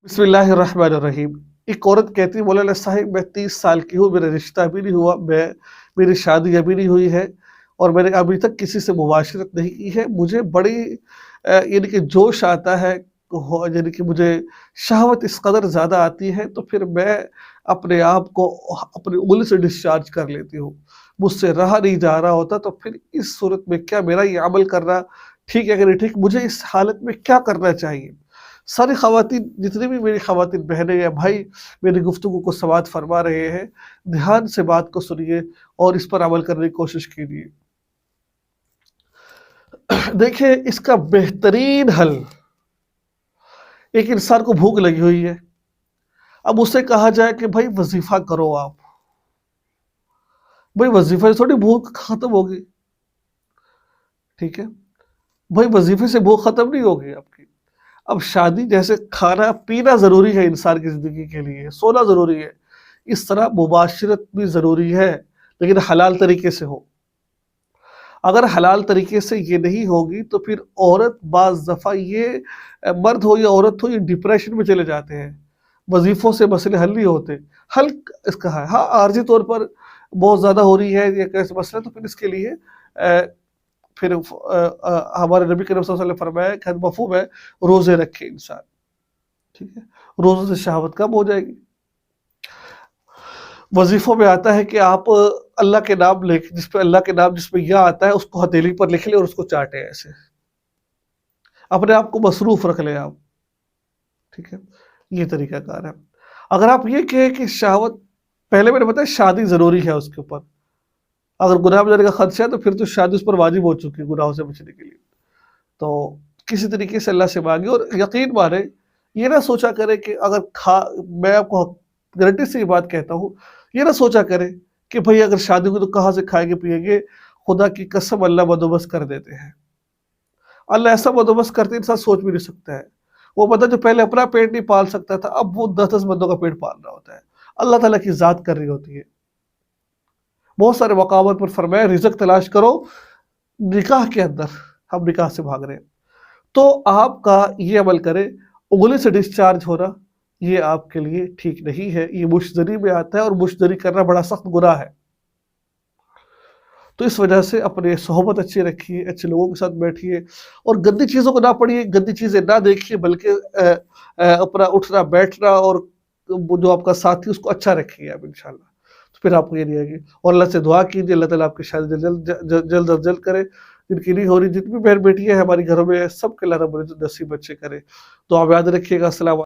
बिस्मिल्लाहिर्रहमानिर्रहीम। एक औरत कहती है, मौलाना साहिब मैं 30 साल की हूँ, मेरा रिश्ता अभी नहीं हुआ, मेरी शादी अभी नहीं हुई है और मैंने अभी तक किसी से मुबाशरत नहीं की है। मुझे बड़ी यानी कि जोश आता है, यानी कि मुझे शहवत इस कदर ज़्यादा आती है, तो फिर मैं अपने आप को अपनी उंगली से डिस्चार्ज कर लेती हूँ। मुझसे रहा नहीं जा रहा होता, तो फिर इस सूरत में क्या मेरा ये अमल करना ठीक है कि नहीं ठीक? मुझे इस हालत में क्या करना चाहिए? सारी ख़वातीन, जितनी भी मेरी ख़वातीन बहनें या भाई मेरी गुफ्तगू को समाअत फ़रमा रहे हैं, ध्यान से बात को सुनिए और इस पर अमल करने की कोशिश कीजिए। देखिए, इसका बेहतरीन हल, एक इंसान को भूख लगी हुई है, अब उससे कहा जाए कि भाई वज़ीफ़ा करो आप। भाई वज़ीफ़े से थोड़ी भूख ख़त्म होगी, ठीक है? भाई वज़ीफ़े से भूख ख़त्म नहीं होगी आपकी। अब शादी जैसे खाना-पीना ज़रूरी है इंसान की ज़िंदगी के लिए, सोना ज़रूरी है, इस तरह मुबाशरत भी ज़रूरी है, लेकिन हलाल तरीके से हो। अगर हलाल तरीके से ये नहीं होगी तो फिर औरत बाज़ दफ़ा ये मर्द हो या औरत हो, ये डिप्रेशन में चले जाते हैं। वज़ीफ़ों से मसले हल नहीं होते। हल इसका है, हाँ, आर्ज़ी तौर पर बहुत ज़्यादा हो रही है, ये कैसे मसला, तो फिर इसके लिए हमारे नबी करीम सल्लल्लाहु अलैहि वसल्लम ने फरमाया कि मफ़हूम है, रोज़े रखे इंसान, ठीक है? रोज़ों से शहवत कम हो जाएगी। वज़ीफ़ों में आता है कि आप अल्लाह के नाम लेके, जिस पे अल्लाह के नाम जिसमें या आता है, उसको हथेली पर लिख लें और उसको चाटें ऐसे। अपने आप को मसरूफ़ रख लें आप, ठीक है? ये तरीक़ाकार है। अगर आप ये कहें कि शहवत, पहले मैंने बताया शादी ज़रूरी है उसके ऊपर। अगर गुनाह में जाने का ख़दशा है तो फिर तो शादी उस पर वाजिब हो चुकी है गुनाहों से बचने के लिए। तो किसी तरीके से अल्लाह से माँगे और यकीन माने, ये ना सोचा करें कि अगर मैं आपको गारंटी से ये बात कहता हूँ, ये ना सोचा करें कि भई अगर शादी हुई तो कहाँ से खाएँगे-पिएँगे, खुदा की कसम अल्लाह बंदोबस्त कर देते हैं। अल्लाह ऐसा बंदोबस्त करते हैं, इंसान सोच भी नहीं सकता है। वो बंदा जो पहले अपना पेट नहीं पाल सकता था, अब वो 10-10 बंदों का पेट पाल रहा होता है। अल्लाह ताला की ज़ात कर रही होती है। बहुत सारे मकामात पर फरमाया रिज़्क तलाश करो निकाह के अंदर, हम निकाह से भाग रहे हैं। तो आपका ये अमल करें, उंगली से डिस्चार्ज होना, ये आपके लिए ठीक नहीं है, ये मुश्तरी में आता है और मुश्तरी करना बड़ा सख्त गुनाह है। तो इस वजह से अपने सोहबत अच्छी रखिए, अच्छे लोगों के साथ बैठिए और गंदी चीज़ों को ना पढ़िए, गंदी चीज़ें ना देखिए, बल्कि अपना उठना-बैठना और वो जो आपका साथी उसको अच्छा रखिए आप इंशाअल्लाह। तो फिर आपको ये नहीं आएगी और अल्लाह से दुआ कीजिए, अल्लाह ताला आपकी शादी जल्द अज़ जल्द करे। जिनकी नहीं हो रही, जितनी भी बहन-बेटियाँ हैं हमारे घरों में, सबके अल्लाह रब्बुल इज़्ज़त नसीब अच्छे करे। दुआ में याद रखिएगा। अस्सलाम